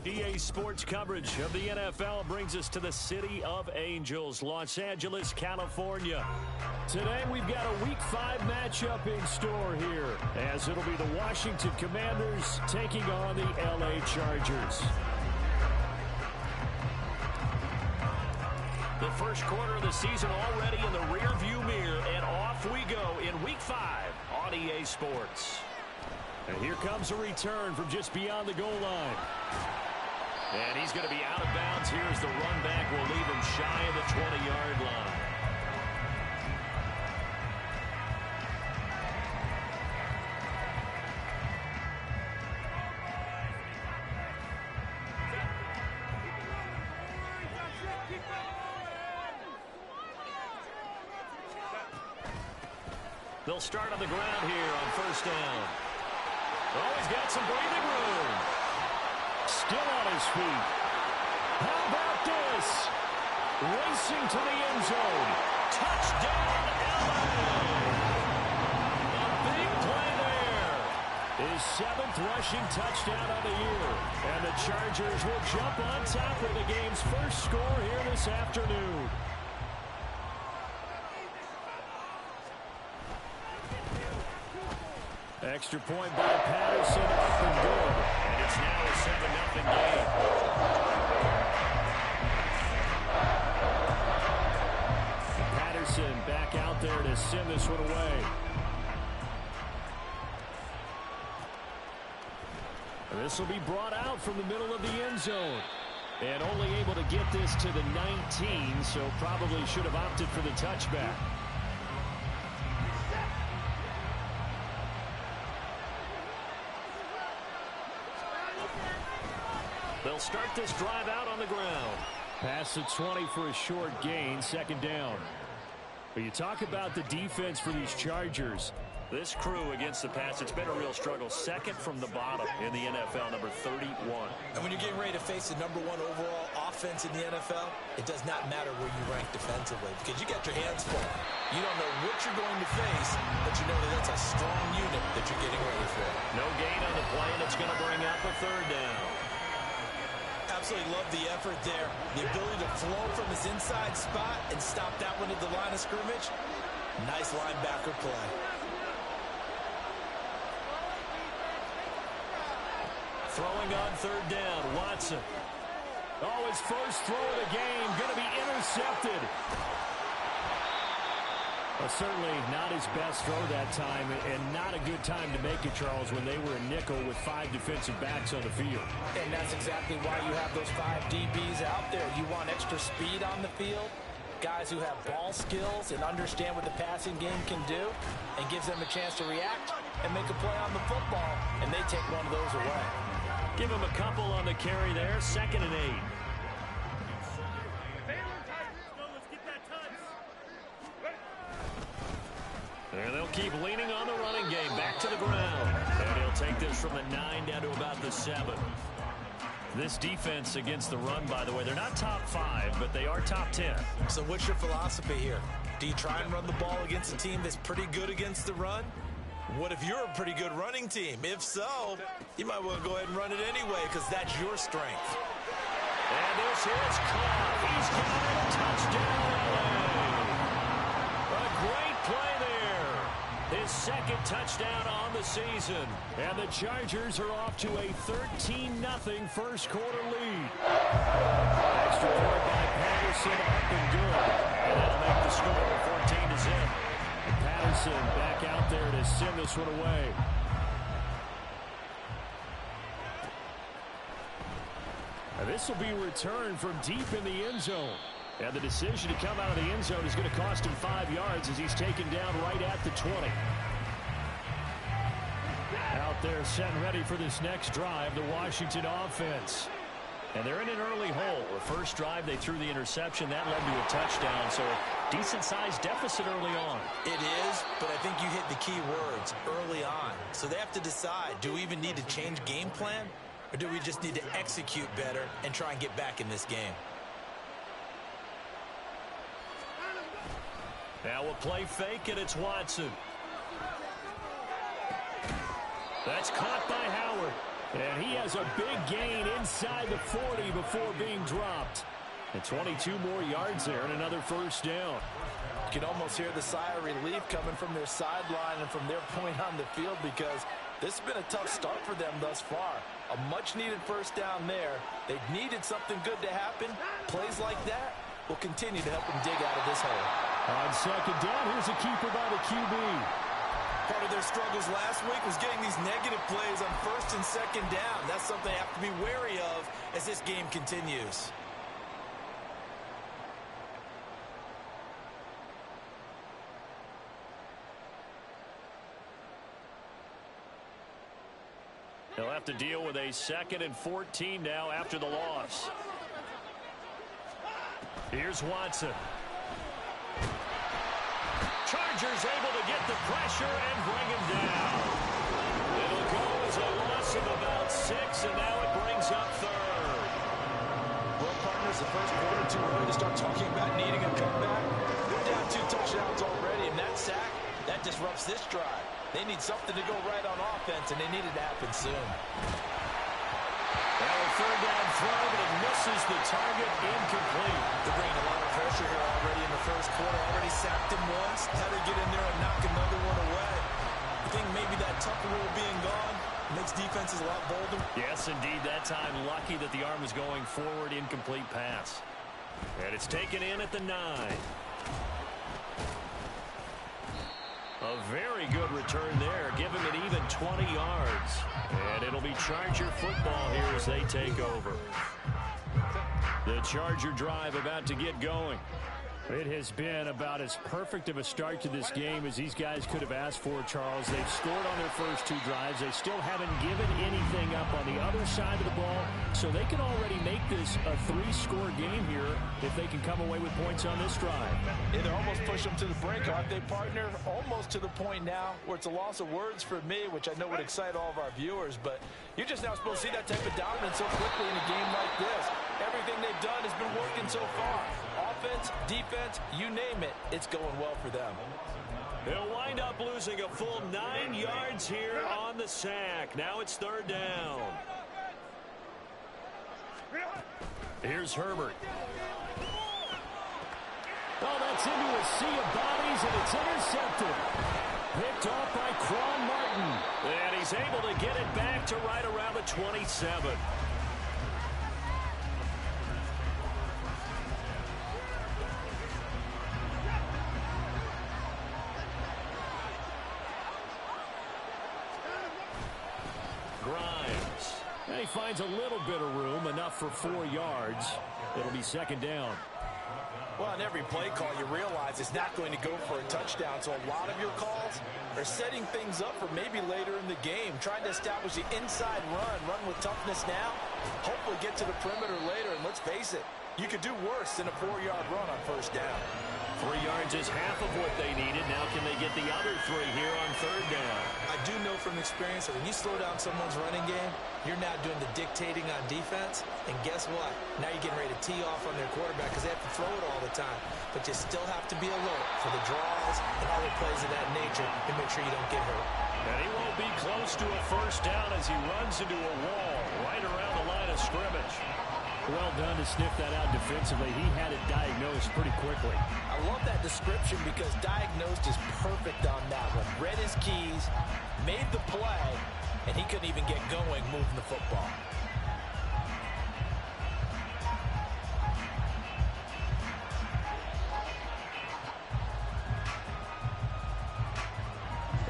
EA Sports coverage of the NFL brings us to the City of Angels, Los Angeles, California. Today we've got a Week 5 matchup in store here, as it'll be the Washington Commanders taking on the LA Chargers. The first quarter of the season already in the rearview mirror, and off we go in Week 5 on EA Sports. And here comes a return from just beyond the goal line. And he's going to be out of bounds here as the run back will leave him shy of the 20-yard line. They'll start on the ground here on first down. Oh, he's got some breathing room. Still on his feet. How about this? Racing to the end zone. Touchdown, LA! A big play there. His 7th rushing touchdown of the year. And the Chargers will jump on top of the game's first score here this afternoon. Extra point by Patterson, up and good. And it's now a 7-0 game. Patterson back out there to send this one away. And this will be brought out from the middle of the end zone. And only able to get this to the 19, so probably should have opted for the touchback. They'll start this drive out on the ground. Pass the 20 for a short gain, second down. But you talk about the defense for these Chargers. This crew against the pass, it's been a real struggle. Second from the bottom in the NFL, number 31. And when you're getting ready to face the number 1 overall offense in the NFL, it does not matter where you rank defensively because you got your hands full. You don't know what you're going to face, but you know that that's a strong unit that you're getting ready for. No gain on the play, and it's going to bring up a third down. Absolutely love the effort there. The ability to flow from his inside spot and stop that one at the line of scrimmage. Nice linebacker play. Throwing on third down, Watson. Oh, his first throw of the game, going to be intercepted. Well, certainly not his best throw that time, and not a good time to make it, Charles, when they were a nickel with 5 defensive backs on the field. And that's exactly why you have those 5 DBs out there. You want extra speed on the field, guys who have ball skills and understand what the passing game can do, and gives them a chance to react and make a play on the football, and they take one of those away. Give him a couple on the carry there, 2nd and 8. And they'll keep leaning on the running game. Back to the ground. And he'll take this from the 9 down to about the 7. This defense against the run, by the way, they're not top 5, but they are top 10. So what's your philosophy here? Do you try and run the ball against a team that's pretty good against the run? What if you're a pretty good running team? If so, you might want to go ahead and run it anyway because that's your strength. And this is caught. He's got it. Touchdown, LA. A great play there. His 2nd touchdown on the season. And the Chargers are off to a 13-0 first quarter lead. Extra point by Patterson, up and good. And that'll make the score 14-0. And Patterson back out there to send this one away. And this will be returned from deep in the end zone. And the decision to come out of the end zone is going to cost him 5 yards as he's taken down right at the 20. Out there set and ready for this next drive, the Washington offense. And they're in an early hole. The first drive, they threw the interception. That led to a touchdown, so a decent-sized deficit early on. It is, but I think you hit the key words, early on. So they have to decide, do we even need to change game plan, or do we just need to execute better and try and get back in this game? Now a play fake, and it's Watson. That's caught by Howard. And he has a big gain inside the 40 before being dropped. And 22 more yards there and another first down. You can almost hear the sigh of relief coming from their sideline and from their point on the field, because this has been a tough start for them thus far. A much-needed first down there. They needed something good to happen. Plays like that will continue to help them dig out of this hole. On second down, here's a keeper by the QB. Part of their struggles last week was getting these negative plays on first and second down. That's something they have to be wary of as this game continues. They'll have to deal with a 2nd and 14 now after the loss. Here's Watson. Chargers able to get the pressure and bring him down. It'll go as a loss of about 6, and now it brings up 3rd. Well, partners, the first quarter too early to start talking about needing a comeback. They're down 2 touchdowns already, and that sack, that disrupts this drive. They need something to go right on offense, and they need it to happen soon. Now a 3rd down throw, but it misses the target, incomplete. They're bringing a lot of pressure here already in the first quarter. Already sacked him once. How to get in there and knock another one away. I think maybe that Tucker rule being gone makes defenses a lot bolder. Yes, indeed. That time, lucky that the arm was going forward, incomplete pass. And it's taken in at the 9. A very good return there, giving it even 20 yards. And it'll be Charger football here as they take over. The Charger drive about to get going. It has been about as perfect of a start to this game as these guys could have asked for, Charles. They've scored on their first 2 drives. They still haven't given anything up on the other side of the ball, so they can already make this a 3-score game here if they can come away with points on this drive. Yeah, they're almost pushing them to the brink, aren't they, partner? Almost to the point now where it's a loss of words for me, which I know would excite all of our viewers, but you're just now supposed to see that type of dominance so quickly in a game like this. Everything they've done has been working so far. Offense, defense, you name it, it's going well for them. They'll wind up losing a full 9 yards here on the sack. Now it's 3rd down. Here's Herbert. Oh, that's into a sea of bodies, and it's intercepted. Picked off by Quan Martin. And he's able to get it back to right around the 27. Grimes. And he finds a little bit of room, enough for 4 yards. It'll be 2nd down. Well, on every play call, you realize it's not going to go for a touchdown, so a lot of your calls are setting things up for maybe later in the game, trying to establish the inside run with toughness now, hopefully get to the perimeter later, and let's face it, you could do worse than a 4-yard run on first down. 3 yards is half of what they needed. Now can they get the other 3 here on 3rd down? I do know from experience that when you slow down someone's running game, you're now doing the dictating on defense. And guess what? Now you're getting ready to tee off on their quarterback because they have to throw it all the time. But you still have to be alert for the draws and other plays of that nature and make sure you don't get hurt. And he won't be close to a first down as he runs into a wall right around the line of scrimmage. Well done to sniff that out defensively. He had it diagnosed pretty quickly. I love that description because diagnosed is perfect on that one. Read his keys, made the play, and he couldn't even get going moving the football.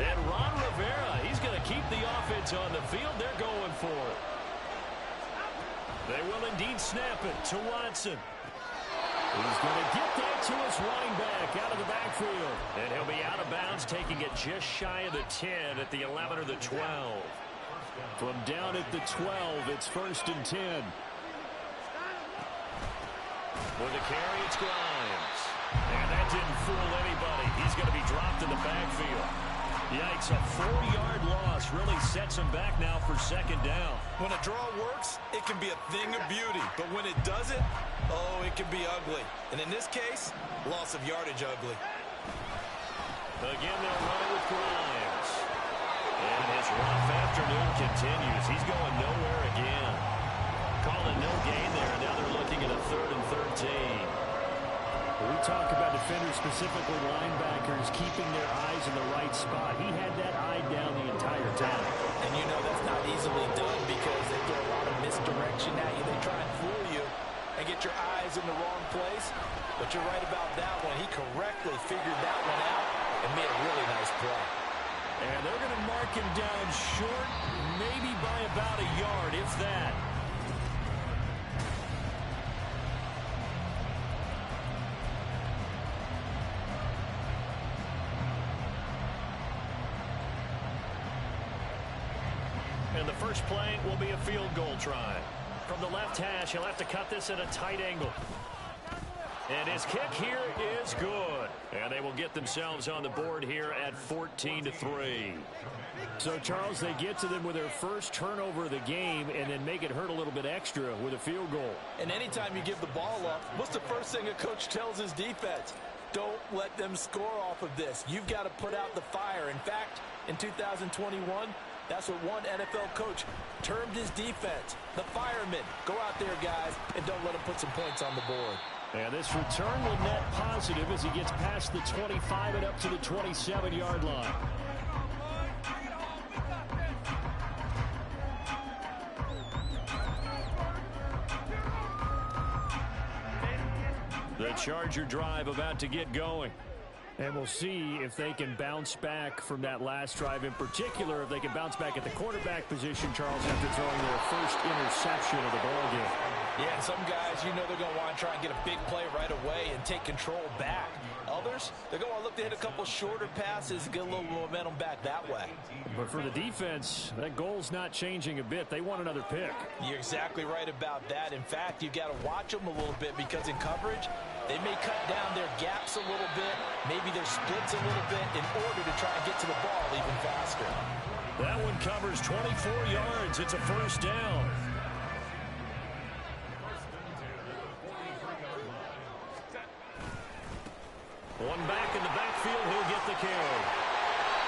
And Ron Rivera, he's going to keep the offense on the field. They're going for it. They will indeed snap it to Watson. He's going to get that to his running back out of the backfield. And he'll be out of bounds, taking it just shy of the 10 at the 11 or the 12. From down at the 12, it's 1st and 10. With the carry, it's Grimes. And that didn't fool anybody. He's going to be dropped in the backfield. Yikes, a 4-yard loss really sets him back now for 2nd down. When a draw works, it can be a thing of beauty. But when it doesn't, oh, it can be ugly. And in this case, loss of yardage ugly. Again, they'll run it with Grimes. And his rough afternoon continues. He's going nowhere again. Calling no gain there. Now they're looking at a 3rd and 13. We talk about defenders, specifically linebackers, keeping their eyes in the right spot. He had that eye down the entire time. And you know that's not easily done because they throw a lot of misdirection at you. They try and fool you and get your eyes in the wrong place. But you're right about that one. He correctly figured that one out and made a really nice play. And they're going to mark him down short, maybe by about a yard, if that. And the first play will be a field goal try. From the left hash, he'll have to cut this at a tight angle. And his kick here is good. And they will get themselves on the board here at 14-3. So, Charles, they get to them with their first turnover of the game and then make it hurt a little bit extra with a field goal. And anytime you give the ball up, what's the first thing a coach tells his defense? Don't let them score off of this. You've got to put out the fire. In fact, in 2021, that's what one NFL coach termed his defense. The firemen. Go out there, guys, and don't let them put some points on the board. And this return will net positive as he gets past the 25 and up to the 27-yard line. The Charger drive about to get going. And we'll see if they can bounce back from that last drive, in particular, if they can bounce back at the quarterback position, Charles, after throwing their first interception of the ballgame. Yeah, and some guys, you know they're going to want to try and get a big play right away and take control back. Others, they're going to look to hit a couple shorter passes, get a little momentum back that way. But for the defense, that goal's not changing a bit. They want another pick. You're exactly right about that. In fact, you've got to watch them a little bit because in coverage, they may cut down their gaps a little bit, maybe their splits a little bit in order to try and get to the ball even faster. That one covers 24 yards. It's a first down. One back in the backfield, he'll get the carry.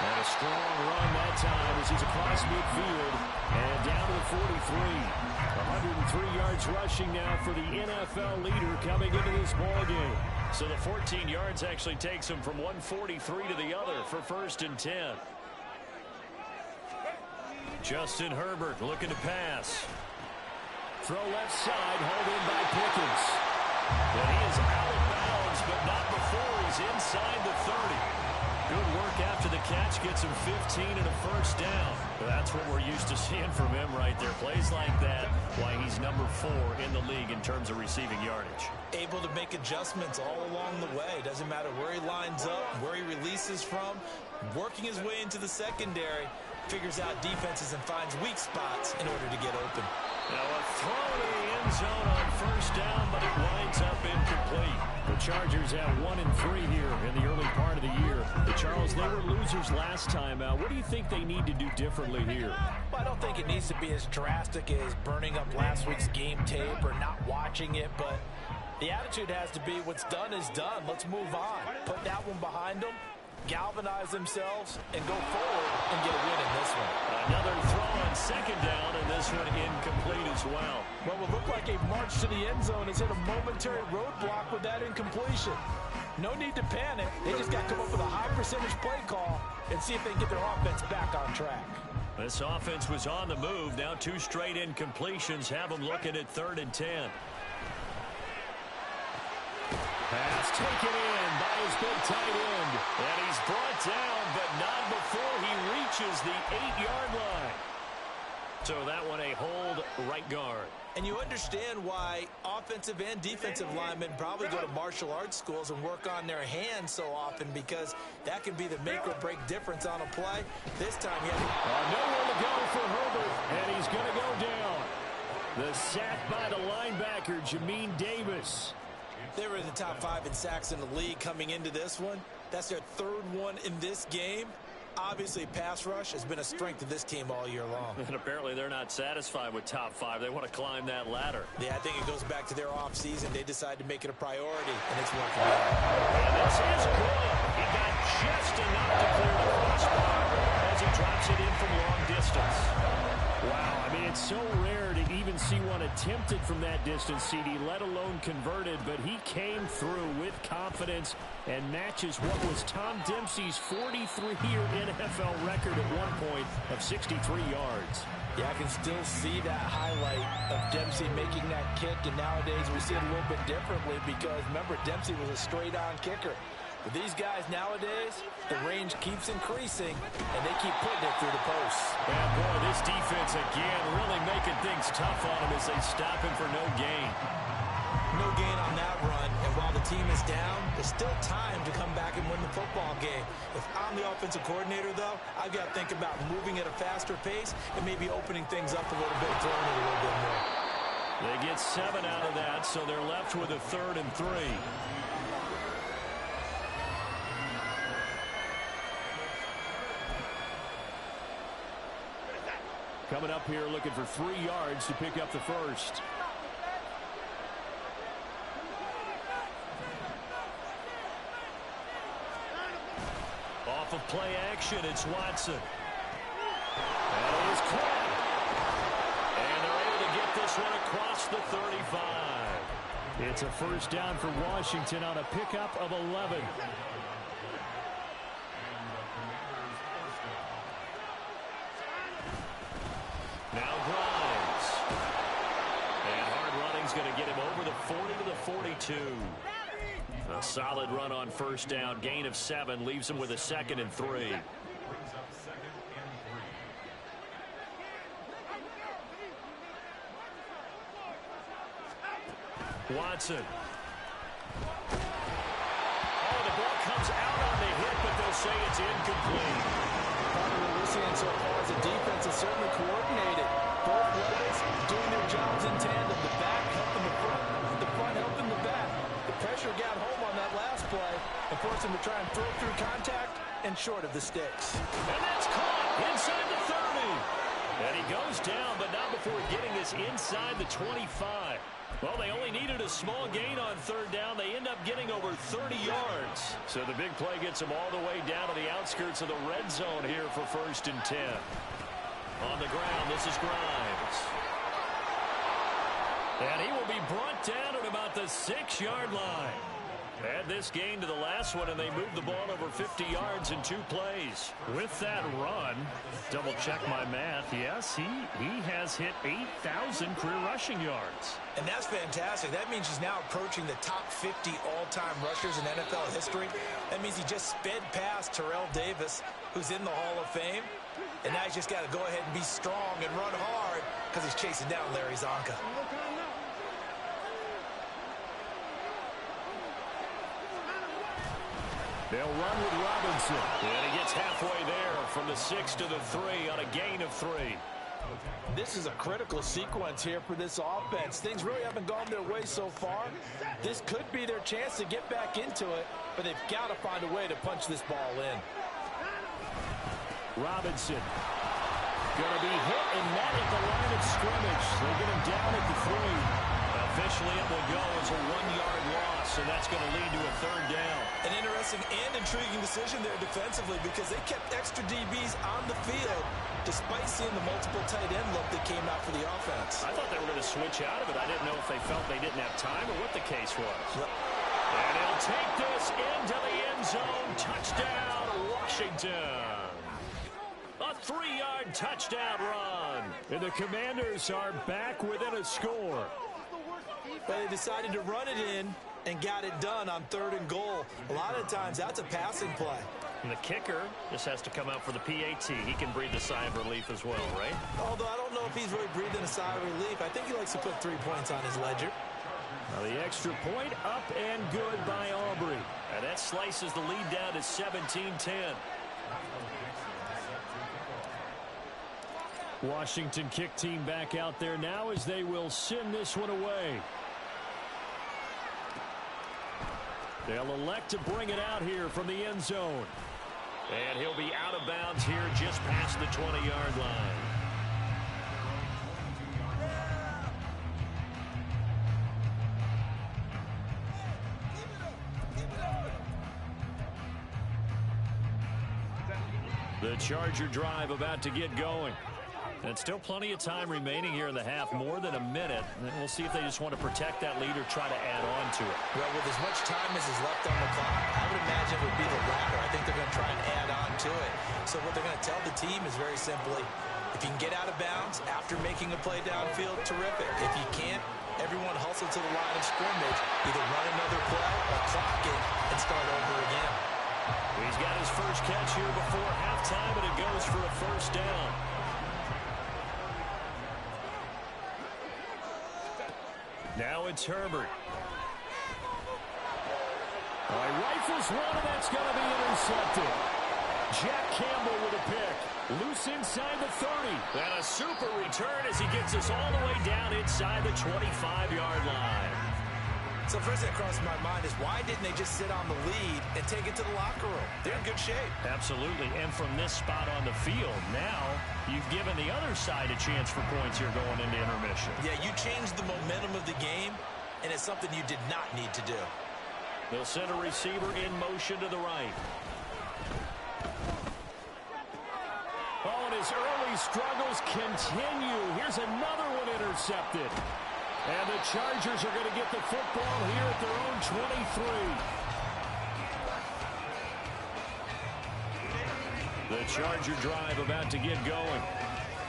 And a strong run that time as he's across midfield and down to the 43. 103 yards rushing now for the NFL leader coming into this ballgame. So the 14 yards actually takes him from 143 to the other for 1st and 10. Justin Herbert looking to pass. Throw left side, hauled in by Pickens. And he is out of bounds, but not before he's inside the 30. Good work after the catch, gets him 15 and a first down. That's what we're used to seeing from him right there. Plays like that, why he's number 4 in the league in terms of receiving yardage. Able to make adjustments all along the way. Doesn't matter where he lines up, where he releases from. Working his way into the secondary, figures out defenses and finds weak spots in order to get open. Now a throw in the end zone on first down, but it winds up incomplete. The Chargers have 1 and 3 here in the early part of the year. Charles, they were losers last time out. What do you think they need to do differently here? Well, I don't think it needs to be as drastic as burning up last week's game tape or not watching it, but the attitude has to be what's done is done. Let's move on. Put that one behind them, galvanize themselves, and go forward and get a win in this one. Another throw on second down, and this one incomplete as well. What would look like a march to the end zone has hit a momentary roadblock with that incompletion. No need to panic. They just got to come up with a high percentage play call and see if they can get their offense back on track. This offense was on the move. Now 2 straight incompletions have them looking at 3rd and 10. Pass taken in by his big tight end. And he's brought down, but not before he reaches the 8-yard line. So that one a hold right guard. And you understand why offensive and defensive linemen probably go to martial arts schools and work on their hands so often, because that can be the make or break difference on a play. This time he had nowhere to go for Herbert, and he's going to go down. The sack by the linebacker, Jamin Davis. They were in the top 5 in sacks in the league coming into this one. That's their 3rd one in this game. Obviously, pass rush has been a strength of this team all year long. And apparently they're not satisfied with top 5. They want to climb that ladder. Yeah, I think it goes back to their offseason. They decided to make it a priority, and it's working out. And this is good. He got just enough to clear the crossbar. as he drops it in from long distance. Wow, I mean, it's so rare to even see one attempted from that distance, CD, let alone converted, but he came through with confidence and matches what was Tom Dempsey's 43-year NFL record at one point of 63 yards. Yeah, I can still see that highlight of Dempsey making that kick, and nowadays we see it a little bit differently because, remember, Dempsey was a straight-on kicker. But these guys nowadays, the range keeps increasing, and they keep putting it through the posts. And, boy, this defense, again, really making things tough on him as they stop him for no gain. No gain on that run, and while the team is down, there's still time to come back and win the football game. If I'm the offensive coordinator, though, I've got to think about moving at a faster pace and maybe opening things up a little bit, throwing it a little bit more. They get 7 out of that, so they're left with a 3rd and 3. Coming up here looking for 3 yards to pick up the first. Off of play action, it's Watson. That is caught. And they're able to get this one across the 35. It's a first down for Washington on a pickup of 11. Now Grimes. And hard running's going to get him over the 40 to the 42. A solid run on first down. Gain of 7 leaves him with a 2nd and 3. Watson. Oh, the ball comes out on the hit, but they'll say it's incomplete. Part of what we're seeing so far as a defense is certainly coordinated. Both levels doing their jobs in tandem. The back helping the front helping the back. The pressure got home on that last play and forced him to try and throw through contact and short of the sticks. And that's caught inside the 30. And he goes down, but not before getting this inside the 25. Well, they only needed a small gain on 3rd down. They end up getting over 30 yards. So the big play gets them all the way down to the outskirts of the red zone here for 1st and 10. On the ground, this is Grimes. And he will be brought down at about the 6-yard line. Add this gain to the last one, and they moved the ball over 50 yards in 2 plays. With that run, double check my math, yes, he has hit 8,000 career rushing yards. And that's fantastic. That means he's now approaching the top 50 all-time rushers in NFL history. That means he just sped past Terrell Davis, who's in the Hall of Fame. And now he's just got to go ahead and be strong and run hard because he's chasing down Larry Zonka. They'll run with Robinson. And he gets halfway there from the 6 to the 3 on a gain of 3. This is a critical sequence here for this offense. Things really haven't gone their way so far. This could be their chance to get back into it, but they've got to find a way to punch this ball in. Robinson. Going to be hit and met at the line of scrimmage. They get him down at the 3. Officially, it will go as a 1-yard loss, and that's going to lead to a 3rd down. An interesting and intriguing decision there defensively because they kept extra DBs on the field despite seeing the multiple tight end look that came out for the offense. I thought they were going to switch out of it. I didn't know if they felt they didn't have time or what the case was. And he'll take this into the end zone. Touchdown, Washington. A 3-yard touchdown run. And the Commanders are back within a score. But they decided to run it in and got it done on 3rd and goal. A lot of times, that's a passing play. And the kicker just has to come out for the PAT. He can breathe a sigh of relief as well, right? Although I don't know if he's really breathing a sigh of relief. I think he likes to put 3 points on his ledger. Now the extra point up and good by Aubrey. And that slices the lead down to 17-10. Washington kick team back out there now as they will send this one away. They'll elect to bring it out here from the end zone. And he'll be out of bounds here just past the 20-yard line. The Charger drive about to get going. And still plenty of time remaining here in the half, more than a minute. And we'll see if they just want to protect that lead or try to add on to it. Well, with as much time as is left on the clock, I would imagine it would be the latter. I think they're going to try and add on to it. So what they're going to tell the team is very simply, if you can get out of bounds after making a play downfield, terrific. If you can't, everyone hustle to the line of scrimmage, either run another play or clock it and start over again. He's got his first catch here before halftime, and it goes for a first down. Now it's Herbert. He rifles one, and that's going to be intercepted. Jack Campbell with a pick. Loose inside the 30. And a super return as he gets us all the way down inside the 25-yard line. So first thing that crossed my mind is why didn't they just sit on the lead and take it to the locker room? They're in good shape. Absolutely. And from this spot on the field, now you've given the other side a chance for points here going into intermission. Yeah, you changed the momentum of the game, and it's something you did not need to do. They'll send a receiver in motion to the right. Oh, and his early struggles continue. Here's another one intercepted. And the Chargers are going to get the football here at their own 23. The Charger drive about to get going.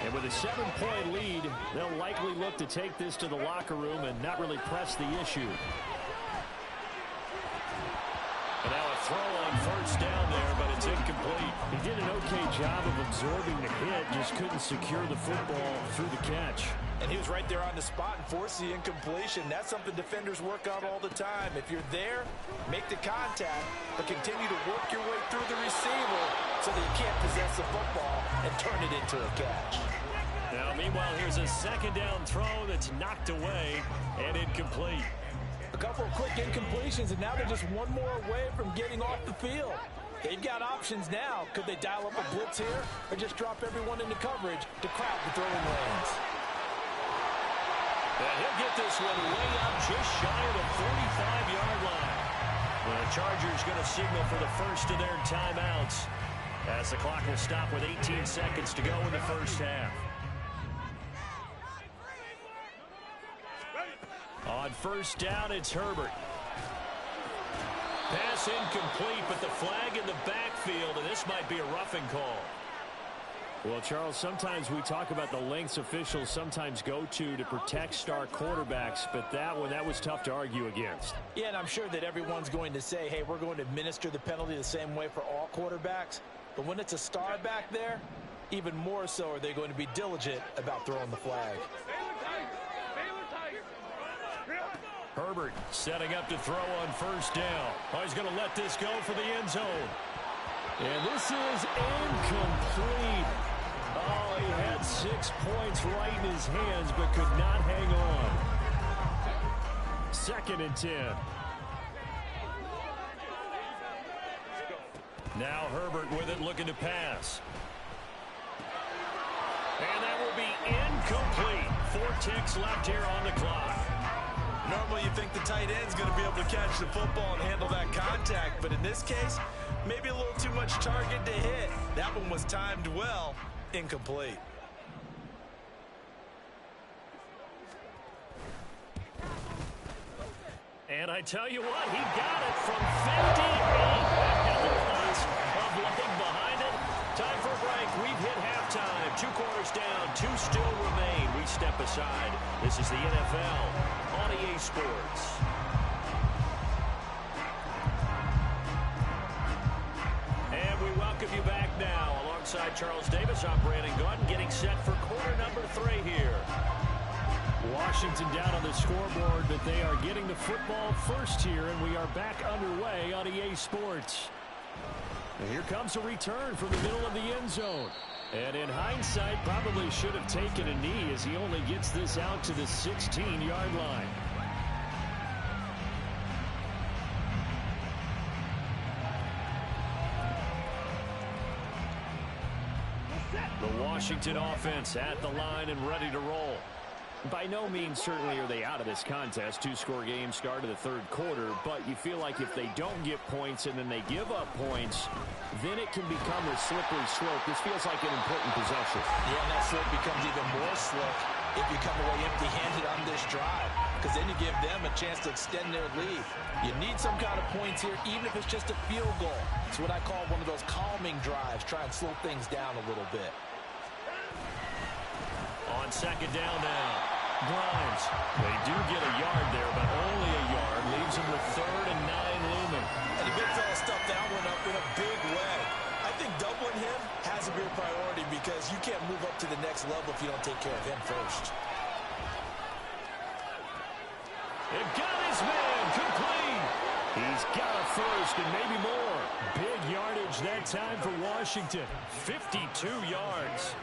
And with a 7-point lead, they'll likely look to take this to the locker room and not really press the issue. And now a throw on first down there, but it's incomplete. He did an okay job of absorbing the hit, just couldn't secure the football through the catch. And he was right there on the spot and forced the incompletion. That's something defenders work on all the time. If you're there, make the contact, but continue to work your way through the receiver so that you can't possess the football and turn it into a catch. Now, meanwhile, here's a second down throw that's knocked away and incomplete. A couple of quick incompletions, and now they're just one more away from getting off the field. They've got options now. Could they dial up a blitz here or just drop everyone into coverage to crowd the throwing lanes? And he'll get this one way up just shy of the 45-yard line. The Chargers going to signal for the first of their timeouts as the clock will stop with 18 seconds to go in the first half. On first down, it's Herbert. Pass incomplete, but the flag in the backfield, and this might be a roughing call. Well, Charles, sometimes we talk about the lengths officials sometimes go to protect star quarterbacks, but that was tough to argue against. Yeah, and I'm sure that everyone's going to say, hey, we're going to administer the penalty the same way for all quarterbacks. But when it's a star back there, even more so are they going to be diligent about throwing the flag. Herbert setting up to throw on first down. Oh, he's going to let this go for the end zone. And this is incomplete. Oh, he had 6 points right in his hands, but could not hang on. 2nd and 10. Now Herbert with it, looking to pass. And that will be incomplete. 4 ticks left here on the clock. Normally you think the tight end's going to be able to catch the football and handle that contact, but in this case, maybe a little too much target to hit. That one was timed well. Incomplete. And I tell you what, he got it from 58. And the cusp of looking behind it. Time for a break. We've hit halftime. 2 quarters down. 2 still remain. We step aside. This is the NFL on EA Sports. And we welcome you back now. Alongside Charles Davis, I'm Brandon Gordon, getting set for quarter number 3 here. Washington down on the scoreboard, but they are getting the football first here, and we are back underway on EA Sports. And here comes a return from the middle of the end zone. And in hindsight, probably should have taken a knee as he only gets this out to the 16-yard line. The Washington offense at the line and ready to roll. By no means certainly are they out of this contest. Two-score game start of the third quarter, but you feel like if they don't get points and then they give up points, then it can become a slippery slope. This feels like an important possession. Yeah, and that slope becomes even more slick if you come away empty-handed on this drive, because then you give them a chance to extend their lead. You need some kind of points here, even if it's just a field goal. It's what I call one of those calming drives. Try and slow things down a little bit. On second down now, Grimes. They do get a yard there, but only a yard. Leaves them with 3rd and 9 looming. And the big fella stuffed that one up in a big way. I think doubling him has to be a priority because you can't move up to the next level if you don't take care of him first. They've got his man complete. He's got a first and maybe more. Big yardage that time for Washington. 52 yards.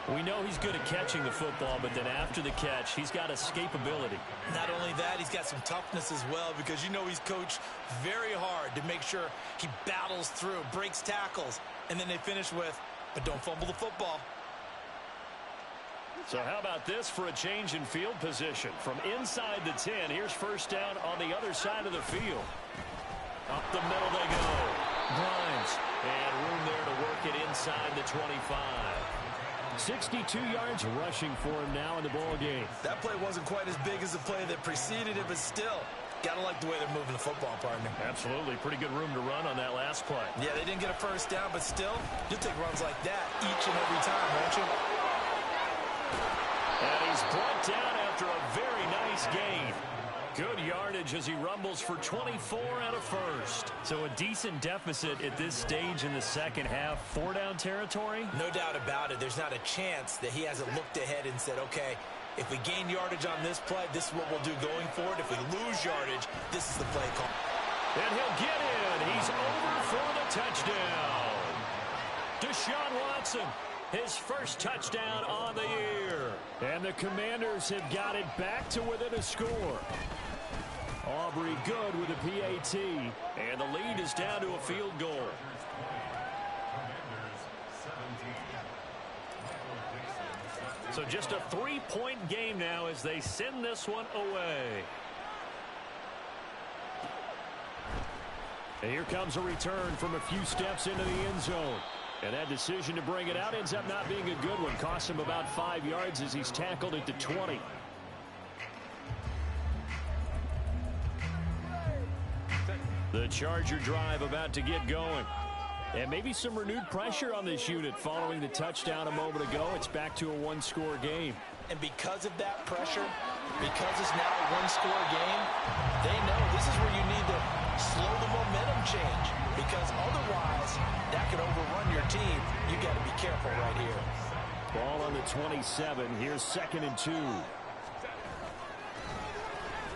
We know he's good at catching the football, but then after the catch, he's got escapability. Not only that, he's got some toughness as well, because you know he's coached very hard to make sure he battles through, breaks tackles, and then they finish with, but don't fumble the football. So how about this for a change in field position? From inside the 10, here's first down on the other side of the field. Up the middle they go. Grimes, and room there to work it inside the 25. 62 yards rushing for him now in the ball game. That play wasn't quite as big as the play that preceded it, but still, gotta like the way they're moving the football, partner. Absolutely. Pretty good room to run on that last play. Yeah, they didn't get a first down, but still, you'll take runs like that each and every time, won't you? And he's brought down after a very nice gain. Good yardage as he rumbles for 24 and a first. So a decent deficit at this stage in the second half. 4-down territory? No doubt about it. There's not a chance that he hasn't looked ahead and said, okay, if we gain yardage on this play, this is what we'll do going forward. If we lose yardage, this is the play call. And he'll get in. He's over for the touchdown. Deshaun Watson, his first touchdown on the year. And the Commanders have got it back to within a score. Aubrey good with a PAT. And the lead is down to a field goal. So just a 3-point game now as they send this one away. And here comes a return from a few steps into the end zone. And that decision to bring it out ends up not being a good one. Costs him about 5 yards as he's tackled at the 20. The Charger drive about to get going. And maybe some renewed pressure on this unit following the touchdown a moment ago. It's back to a one-score game. And because of that pressure, because it's now a one-score game, they know this is where you need to slow the momentum change. Because otherwise, that could overrun your team. You got to be careful right here. Ball on the 27. Here's 2nd and 2.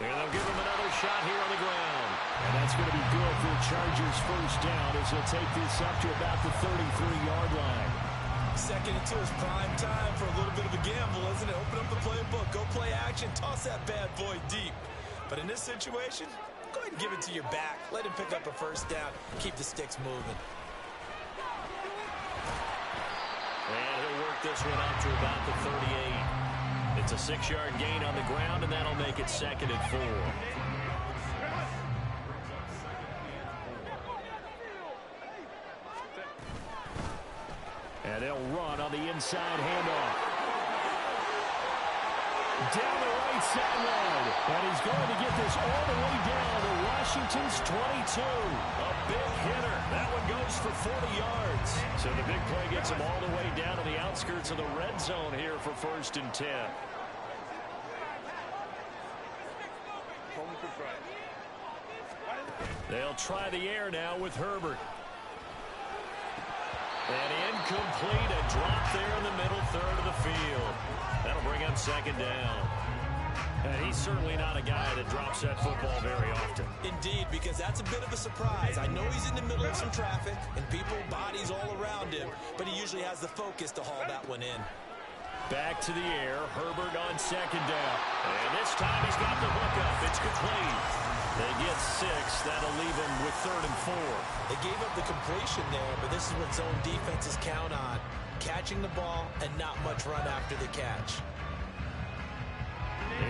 And they'll give him another shot here on the ground. And that's going to be good for the Chargers' first down as they'll take this up to about the 33-yard line. 2nd and 2 is prime time for a little bit of a gamble, isn't it? Open up the playbook, go play action, toss that bad boy deep. But in this situation, go ahead and give it to your back. Let him pick up a first down. Keep the sticks moving. And he'll work this one up to about the 38. It's a 6-yard gain on the ground, and that'll make it 2nd and 4. And they'll run on the inside handoff. Down the right sideline. And he's going to get this all the way down to Washington's 22. A big hitter. That one goes for 40 yards. So the big play gets him all the way down to the outskirts of the red zone here for 1st and 10. They'll try the air now with Herbert. And incomplete, a drop there in the middle third of the field. That'll bring up 2nd down. And he's certainly not a guy that drops that football very often. Indeed, because that's a bit of a surprise. I know he's in the middle of some traffic and people, bodies all around him, but he usually has the focus to haul that one in. Back to the air, Herbert on 2nd down. And this time he's got the hook up. It's complete. They get 6. That'll leave them with 3rd and 4. They gave up the completion there, but this is what zone defenses count on. Catching the ball and not much run after the catch.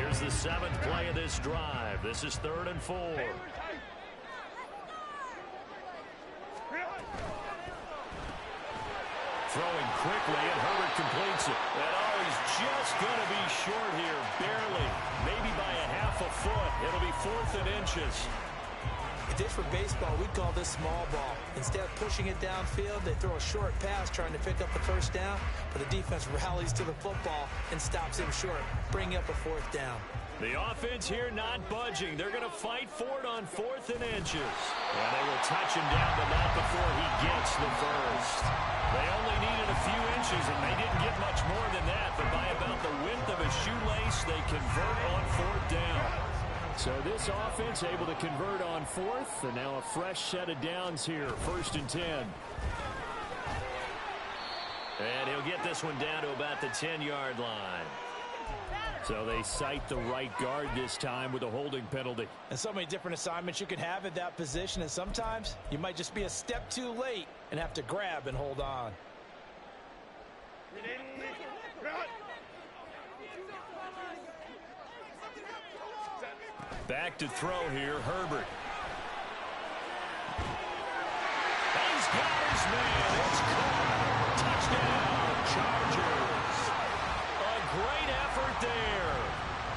Here's the 7th play of this drive. This is 3rd and 4. Throwing quickly, and Herbert completes it. And he's just going to be short here, barely. Maybe by a half a foot. It'll be 4th and inches. If this were baseball, we'd call this small ball. Instead of pushing it downfield, they throw a short pass trying to pick up the first down, but the defense rallies to the football and stops him short, bringing up a 4th down. The offense here not budging. They're going to fight for it on 4th and inches. And they will touch him down, but not before he gets the first. They only needed a few inches, and they didn't get much more than that, but by about the width of a shoelace, they convert on 4th down. So this offense able to convert on 4th, and now a fresh set of downs here, 1st and 10. And he'll get this one down to about the 10-yard line. So they cite the right guard this time with a holding penalty. And so many different assignments you can have at that position, and sometimes you might just be a step too late and have to grab and hold on. Back to throw here, Herbert. He's got his man. It's caught. Touchdown, Chargers. A great effort there.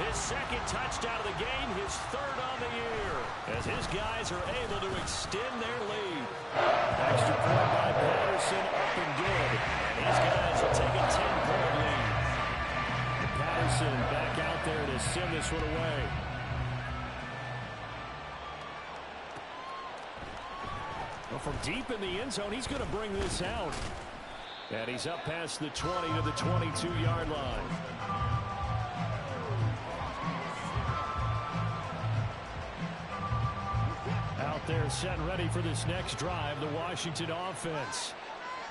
His 2nd touchdown of the game, his 3rd on the year, as his guys are able to extend their lead. Extra point by Patterson, up and good. And these guys will take a 10-point lead. And Patterson back out there to send this one away. Well, from deep in the end zone, he's going to bring this out. And he's up past the 20 to the 22-yard line. Out there set and ready for this next drive, the Washington offense.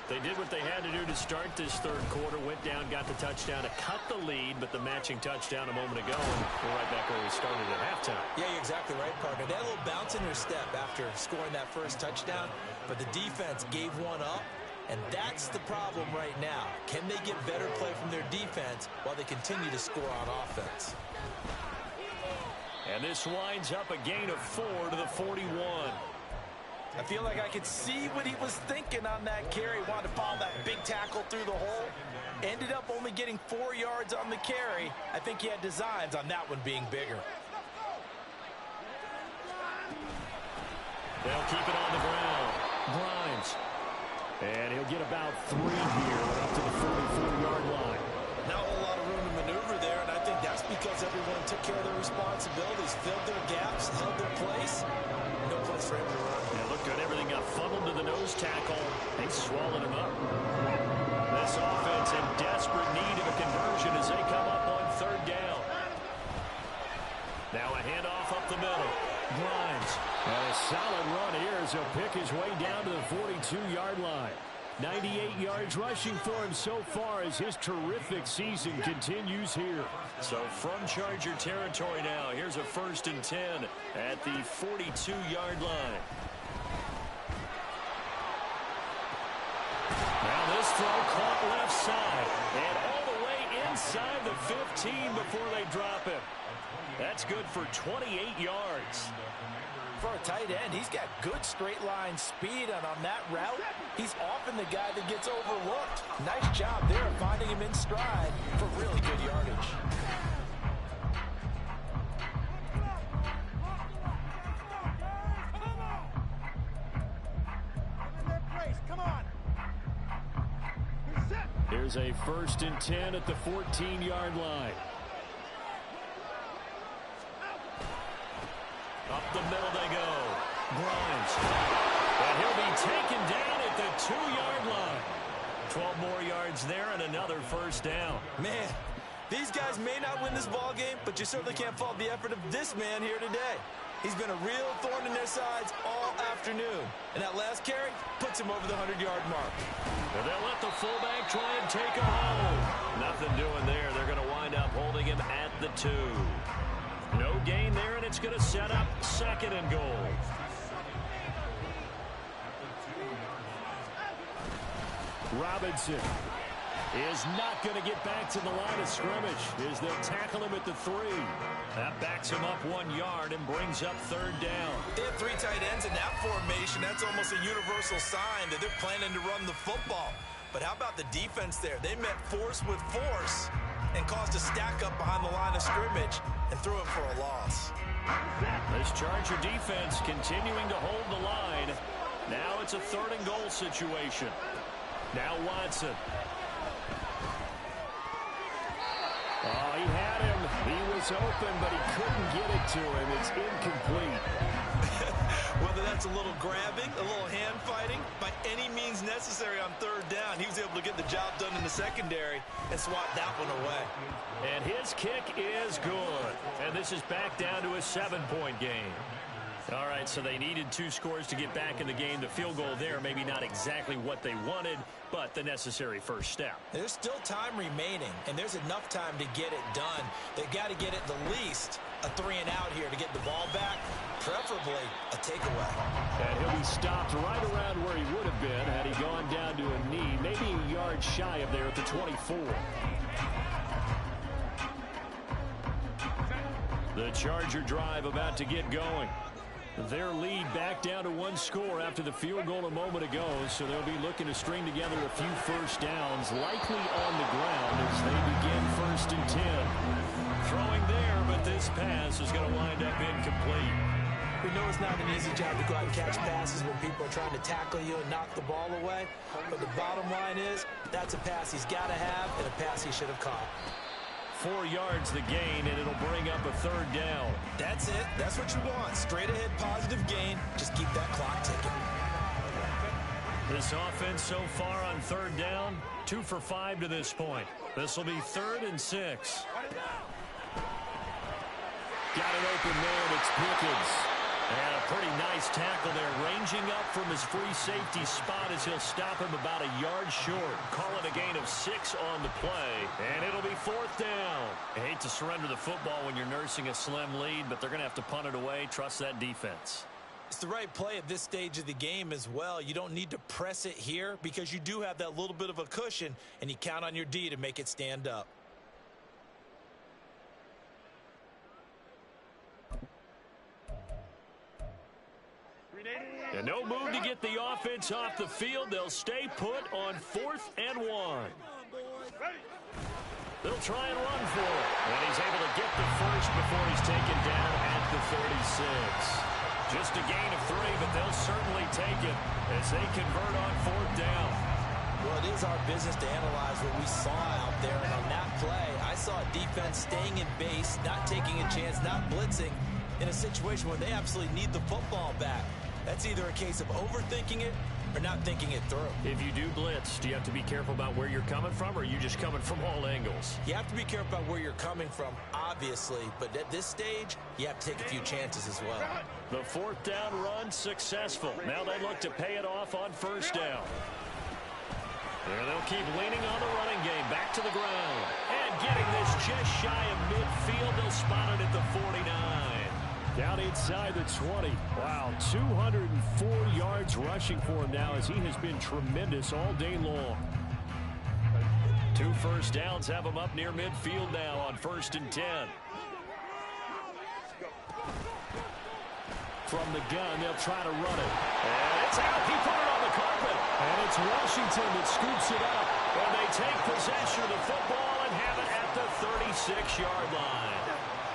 They did what they had to do to start this 3rd quarter, went down, got the touchdown to cut the lead, but the matching touchdown a moment ago, and we're right back where we started at halftime. Yeah, you're exactly right, partner. They had a little bounce in their step after scoring that first touchdown, but the defense gave one up, and that's the problem right now. Can they get better play from their defense while they continue to score on offense? And this winds up a gain of 4 to the 41. I feel like I could see what he was thinking on that carry. Wanted to follow that big tackle through the hole. Ended up only getting 4 yards on the carry. I think he had designs on that one being bigger. They'll keep it on the ground. Grimes. And he'll get about 3 here up to the 44-yard line. Not a whole lot of room to maneuver there, and I think that's because everyone took care of their responsibilities, filled their gaps, held their place. No place for him to run. Yeah, look good. Everything got funneled to the nose tackle. They swallowed him up. This offense in desperate need of a conversion as they come up on 3rd down. Now a handoff up the middle. Grimes. And a solid run here as he'll pick his way down to the 42-yard line. 98 yards rushing for him so far as his terrific season continues here. So from Charger territory now, here's a 1st and 10 at the 42-yard line. Now this throw caught left side and all the way inside the 15 before they drop him. That's good for 28 yards. For a tight end, he's got good straight line speed, and on that route, he's often the guy that gets overlooked. Nice job there of finding him in stride for really good yardage. Here's a 1st and 10 at the 14-yard line. Up the middle they go. Grimes. And he'll be taken down at the 2-yard line. 12 more yards there and another 1st down. Man, these guys may not win this ball game, but you certainly can't fault the effort of this man here today. He's been a real thorn in their sides all afternoon. And that last carry puts him over the 100-yard mark. Well, they'll let the fullback try and take him home. Nothing doing there. They're going to wind up holding him at the 2. No gain there, and it's going to set up 2nd and goal. Robinson. is not going to get back to the line of scrimmage as they'll tackle him at the 3. That backs him up 1 yard and brings up 3rd down. They have 3 tight ends in that formation. That's almost a universal sign that they're planning to run the football. But how about the defense there? They met force with force and caused a stack up behind the line of scrimmage and threw it for a loss. This Charger defense continuing to hold the line. Now it's a 3rd and goal situation. Now Watson. Oh, he had him. He was open, but he couldn't get it to him. It's incomplete. Whether that's a little grabbing, a little hand fighting, by any means necessary on 3rd down, he was able to get the job done in the secondary and swat that one away. And his kick is good. And this is back down to a 7-point game. All right, so they needed 2 scores to get back in the game. The field goal there, maybe not exactly what they wanted, but the necessary first step. There's still time remaining, and there's enough time to get it done. They've got to get at the least a 3-and-out here to get the ball back, preferably a takeaway. And he'll be stopped right around where he would have been had he gone down to a knee, maybe a yard shy of there at the 24. The Charger drive about to get going. Their lead back down to 1 score after the field goal a moment ago, so they'll be looking to string together a few first downs, likely on the ground as they begin 1st and 10. Throwing there, but this pass is going to wind up incomplete. We know it's not an easy job to go out and catch passes when people are trying to tackle you and knock the ball away, but the bottom line is that's a pass he's got to have and a pass he should have caught. 4 yards the gain, and it'll bring up a 3rd down. That's it. That's what you want. Straight ahead positive gain. Just keep that clock ticking. This offense so far on 3rd down, 2 for 5 to this point. This will be 3rd and 6. Got it open man. It's Pickens. And a pretty nice tackle there, ranging up from his free safety spot as he'll stop him about a yard short. Call it a gain of 6 on the play, and it'll be 4th down. I hate to surrender the football when you're nursing a slim lead, but they're going to have to punt it away. Trust that defense. It's the right play at this stage of the game as well. You don't need to press it here because you do have that little bit of a cushion, and you count on your D to make it stand up. And no move to get the offense off the field. They'll stay put on 4th and 1. They'll try and run for it. And he's able to get the first before he's taken down at the 36. Just a gain of 3, but they'll certainly take it as they convert on 4th down. Well, it is our business to analyze what we saw out there. And on that play, I saw a defense staying in base, not taking a chance, not blitzing in a situation where they absolutely need the football back. That's either a case of overthinking it or not thinking it through. If you do blitz, do you have to be careful about where you're coming from, or are you just coming from all angles? You have to be careful about where you're coming from, obviously, but at this stage, you have to take a few chances as well. The 4th down run successful. Now they look to pay it off on 1st down. There they'll keep leaning on the running game. Back to the ground. And getting this just shy of midfield. They'll spot it at the 49. Down inside the 20. Wow, 204 yards rushing for him now as he has been tremendous all day long. 2 first downs have him up near midfield now on 1st and 10. From the gun, they'll try to run it. And it's out. He put it on the carpet. And it's Washington that scoops it up. And they take possession of the football and have it at the 36-yard line.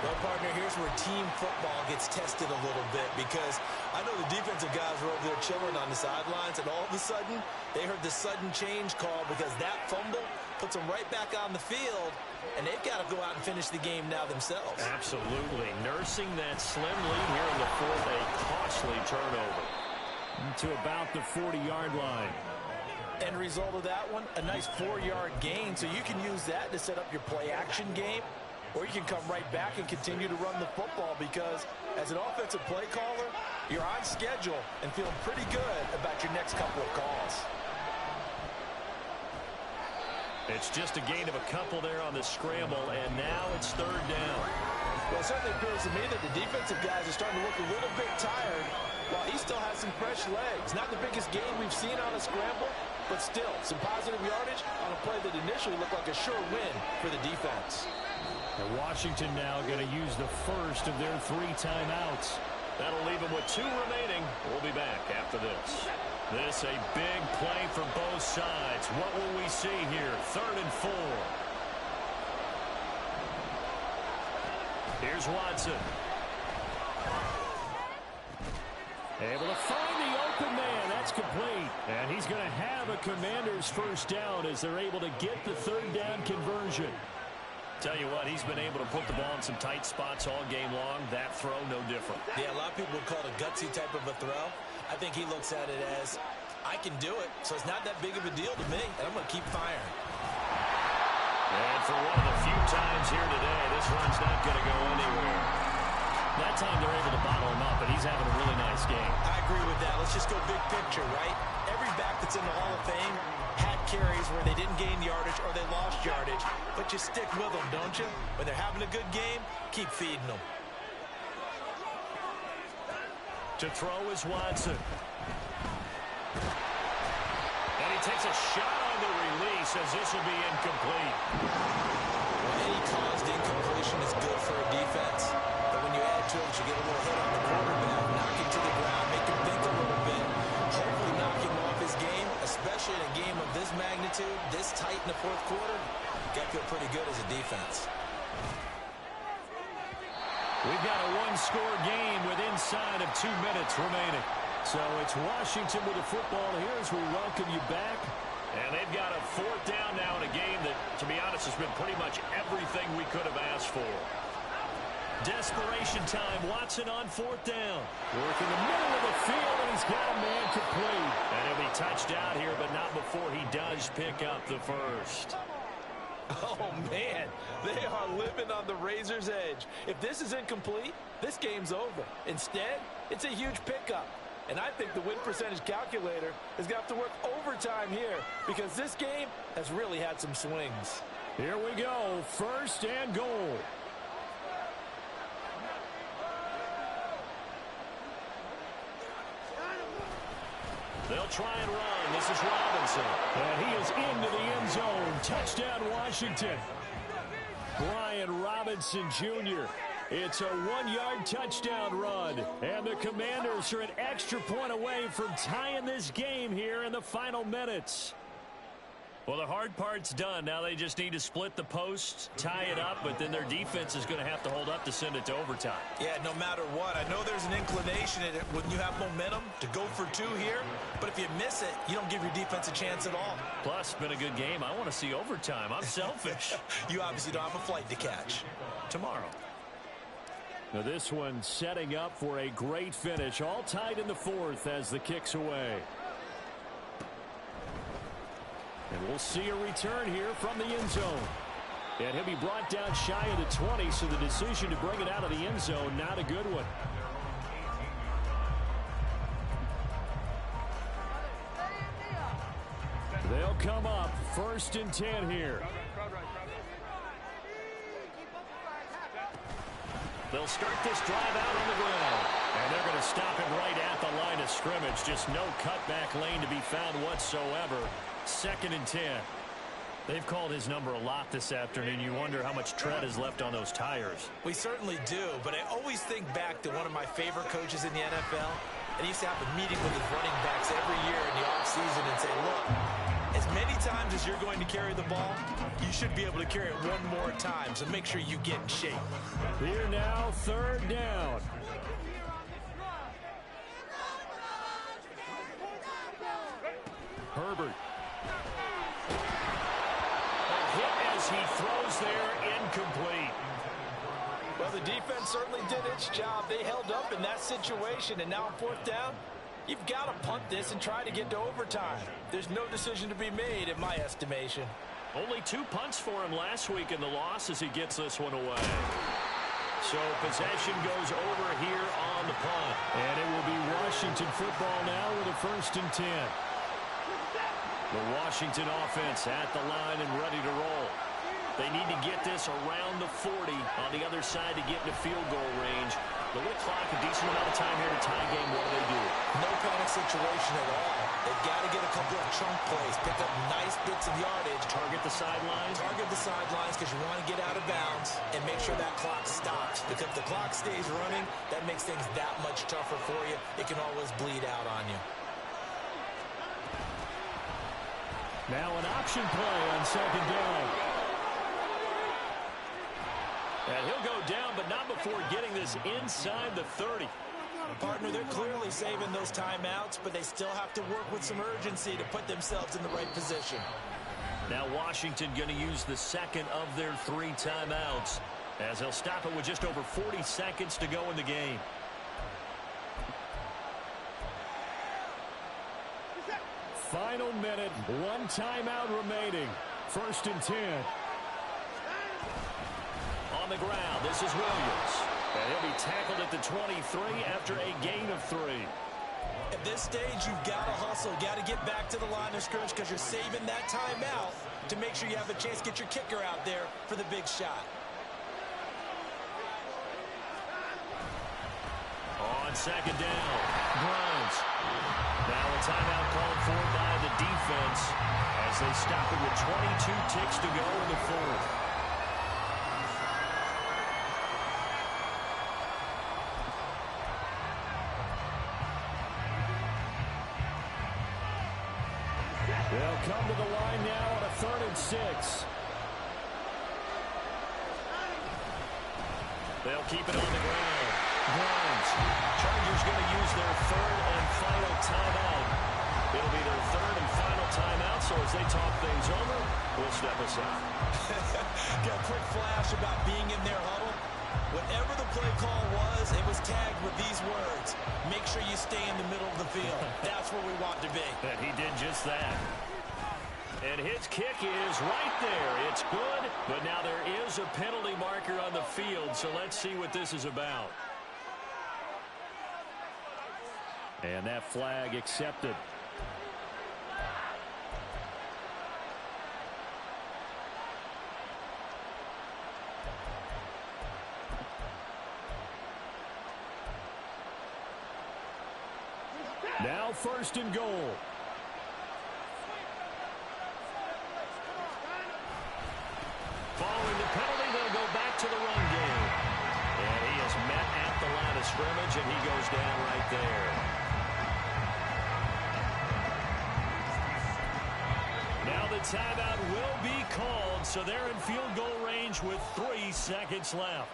Well, partner, here's where team football gets tested a little bit because I know the defensive guys were over there chilling on the sidelines, and all of a sudden, they heard the sudden change call because that fumble puts them right back on the field, and they've got to go out and finish the game now themselves. Absolutely. Nursing that slim lead here in the 4th, a costly turnover. To about the 40-yard line. End result of that one, a nice 4-yard gain, so you can use that to set up your play-action game. Or you can come right back and continue to run the football because as an offensive play caller, you're on schedule and feeling pretty good about your next couple of calls. It's just a gain of a couple there on the scramble, and now it's 3rd down. Well, it certainly appears to me that the defensive guys are starting to look a little bit tired while he still has some fresh legs. Not the biggest gain we've seen on a scramble, but still some positive yardage on a play that initially looked like a sure win for the defense. And Washington now going to use the first of their 3 timeouts. That'll leave them with 2 remaining. We'll be back after this. This a big play for both sides. What will we see here? 3rd and 4. Here's Watson. Able to find the open man. That's complete. And he's going to have a Commander's first down as they're able to get the 3rd down conversion. Tell you what, he's been able to put the ball in some tight spots all game long. That throw, no different. Yeah, a lot of people would call it a gutsy type of a throw. I think he looks at it as, I can do it, so it's not that big of a deal to me, and I'm going to keep firing. And for one of the few times here today, this run's not going to go anywhere. That time they're able to bottle him up, and he's having a really nice game. I agree with that. Let's just go big picture, right? Every back that's in the Hall of Fame had carries where they didn't gain yardage or they lost yardage, but you stick with them, don't you? When they're having a good game, keep feeding them. To throw is Watson. And he takes a shot on the release as this will be incomplete. Well, any caused incompletion is good for a defense, but when you add to it, you get a little hit on the quarterback, knock him to the ground, make him think a little bit, hopefully knock him off his game, especially in a game of this magnitude, this tight in the 4th quarter. Got to feel pretty good as a defense. We've got a 1-score game with inside of 2 minutes remaining. So it's Washington with the football here as we welcome you back. And they've got a 4th down now in a game that, to be honest, has been pretty much everything we could have asked for. Desperation time. Watson on 4th down. Working the middle of the field, and he's got a man complete. And he'll be touched out here, but not before he does pick up the first. Oh, man, they are living on the razor's edge. If this is incomplete, this game's over. Instead, it's a huge pickup. And I think the win percentage calculator is going to have to work overtime here because this game has really had some swings. Here we go, 1st and goal. They'll try and run. This is Robinson. And he is into the end zone. Touchdown, Washington. Brian Robinson, Jr. It's a 1-yard touchdown run. And the Commanders are an extra point away from tying this game here in the final minutes. Well, the hard part's done. Now they just need to split the post, tie it up, but then their defense is going to have to hold up to send it to overtime. Yeah, no matter what. I know there's an inclination in it when you have momentum to go for 2 here, but if you miss it, you don't give your defense a chance at all. Plus, it's been a good game. I want to see overtime. I'm selfish. You obviously don't have a flight to catch. Tomorrow. Now this one setting up for a great finish. All tied in the 4th as the kick's away. And we'll see a return here from the end zone. And he'll be brought down shy of the 20, so the decision to bring it out of the end zone, not a good one. They'll come up 1st and 10 here. They'll start this drive out on the ground. And they're going to stop him right at the line of scrimmage. Just no cutback lane to be found whatsoever. 2nd and 10. They've called his number a lot this afternoon. You wonder how much tread is left on those tires. We certainly do, but I always think back to one of my favorite coaches in the NFL. And he used to have a meeting with his running backs every year in the offseason and say, look, as many times as you're going to carry the ball, you should be able to carry it one more time, so make sure you get in shape. Here now, 3rd down. Herbert. A hit as he throws there, incomplete. Well, the defense certainly did its job. They held up in that situation, and now on 4th down, you've got to punt this and try to get to overtime. There's no decision to be made, in my estimation. Only 2 punts for him last week in the loss as he gets this one away. So possession goes over here on the punt. And it will be Washington football now with a 1st and 10. The Washington offense at the line and ready to roll. They need to get this around the 40 on the other side to get into field goal range. The lit clock, a decent amount of time here to tie game. What do? No panic situation at all. They've got to get a couple of chunk plays, pick up nice bits of yardage. Target the sidelines. Target the sidelines because you want to get out of bounds and make sure that clock stops. Because if the clock stays running, that makes things that much tougher for you. It can always bleed out on you. Now an option play on second down. And he'll go down, but not before getting this inside the 30. Partner, they're clearly saving those timeouts, but they still have to work with some urgency to put themselves in the right position. Now Washington going to use the second of their 3 timeouts, as they'll stop it with just over 40 seconds to go in the game. Final minute, 1 timeout remaining. 1st and 10. On the ground, this is Williams. And he'll be tackled at the 23 after a gain of 3. At this stage, you've got to hustle. Got to get back to the line of scrimmage because you're saving that timeout to make sure you have a chance to get your kicker out there for the big shot. On second down, Browns. Now a timeout called for by the defense as they stop it with 22 ticks to go in the 4th. They'll come to the line now on a 3rd and 6. They'll keep it on the ground. Browns. Chargers going to use their 3rd and final timeout. It'll be their 3rd and final timeout, so as they talk things over, we'll step aside. Got a quick flash about being in their huddle. Whatever the play call was, it was tagged with these words. Make sure you stay in the middle of the field. That's where we want to be. And he did just that. And his kick is right there. It's good, but now there is a penalty marker on the field, so let's see what this is about. And that flag accepted. Now 1st and goal. Following the penalty, they'll go back to the run game. And he is met at the line of scrimmage, and he goes down right there. Now the timeout will be called, so they're in field goal range with 3 seconds left.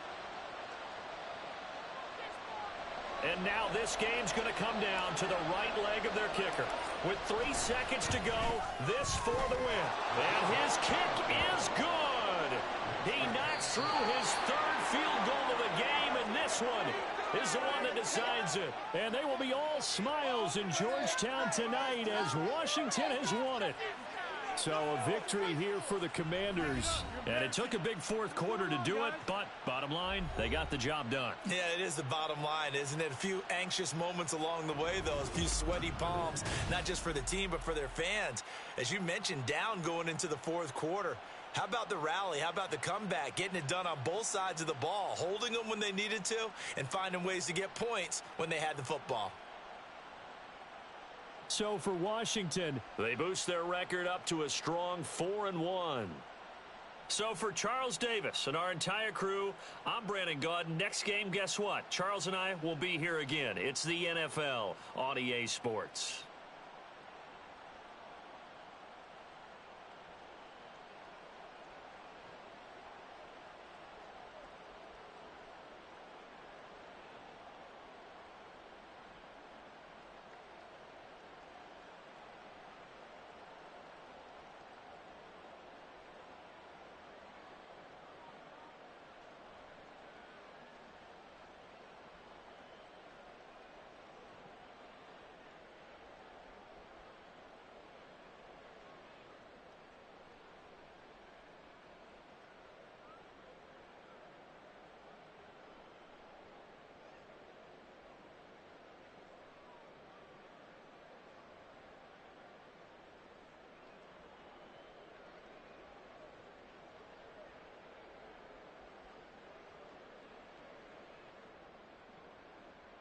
And now this game's going to come down to the right leg of their kicker. With 3 seconds to go, this for the win. And his kick is good. He knocks through his 3rd field goal of the game, and this one is the one that decides it. And they will be all smiles in Georgetown tonight as Washington has won it. So a victory here for the Commanders. And it took a big 4th quarter to do it, but bottom line, they got the job done. Yeah, it is the bottom line, isn't it? A few anxious moments along the way, though. A few sweaty palms, not just for the team, but for their fans. As you mentioned, down going into the 4th quarter. How about the rally? How about the comeback? Getting it done on both sides of the ball, holding them when they needed to, and finding ways to get points when they had the football. So for Washington, they boost their record up to a strong 4-1. So for Charles Davis and our entire crew, I'm Brandon Gaudin. Next game, guess what? Charles and I will be here again. It's the NFL on EA Sports.